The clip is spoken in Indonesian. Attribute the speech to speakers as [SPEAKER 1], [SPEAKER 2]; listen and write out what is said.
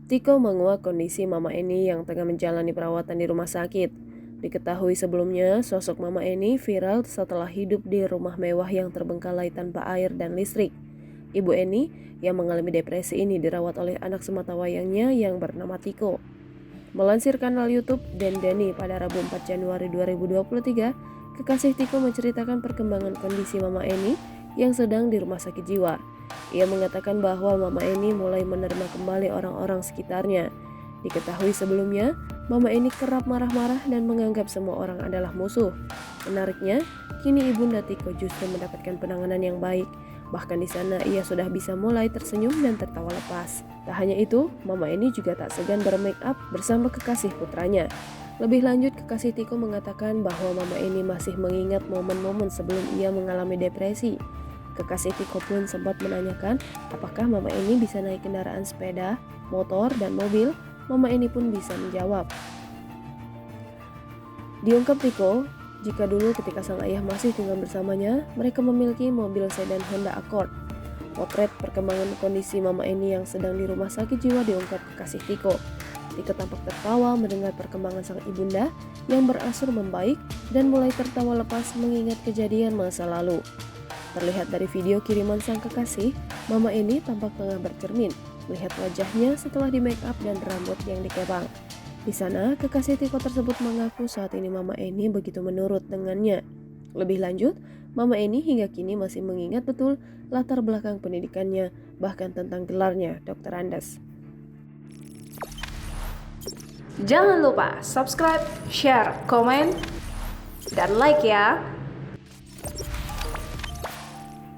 [SPEAKER 1] Tiko menguak kondisi Mama Eni yang tengah menjalani perawatan di rumah sakit. Diketahui sebelumnya, sosok Mama Eni viral setelah hidup di rumah mewah yang terbengkalai tanpa air dan listrik. Ibu Eni yang mengalami depresi ini dirawat oleh anak sematawayangnya yang bernama Tiko. Melansir kanal YouTube Dendani pada Rabu 4 Januari 2023, kekasih Tiko menceritakan perkembangan kondisi Mama Eni yang sedang di rumah sakit jiwa. Ia mengatakan bahwa Mama Eni mulai menerima kembali orang-orang sekitarnya. Diketahui sebelumnya, Mama Eni kerap marah-marah dan menganggap semua orang adalah musuh. Menariknya, kini Ibunda Tiko justru mendapatkan penanganan yang baik. Bahkan di sana ia sudah bisa mulai tersenyum dan tertawa lepas. Tak hanya itu, Mama Eni juga tak segan bermake up bersama kekasih putranya. Lebih lanjut, kekasih Tiko mengatakan bahwa Mama Eni masih mengingat momen-momen sebelum ia mengalami depresi. Kekasih Tiko pun sempat menanyakan apakah Mama Eni bisa naik kendaraan sepeda, motor, dan mobil. Mama Eni pun bisa menjawab. Diungkap Tiko, jika dulu ketika sang ayah masih tinggal bersamanya, mereka memiliki mobil sedan Honda Accord. Potret perkembangan kondisi Mama Eni yang sedang di rumah sakit jiwa diungkap kekasih Tiko. Tiko tampak tertawa mendengar perkembangan sang ibunda yang berangsur membaik dan mulai tertawa lepas mengingat kejadian masa lalu. Terlihat dari video kiriman sang kekasih, Mama Eni tampak tengah bercermin, melihat wajahnya setelah di make up dan rambut yang dikepang. Di sana, kekasih Tiko tersebut mengaku saat ini Mama Eni begitu menurut dengannya. Lebih lanjut, Mama Eni hingga kini masih mengingat betul latar belakang pendidikannya, bahkan tentang gelarnya Dr. Andes.
[SPEAKER 2] Jangan lupa subscribe, share, komen, dan like ya!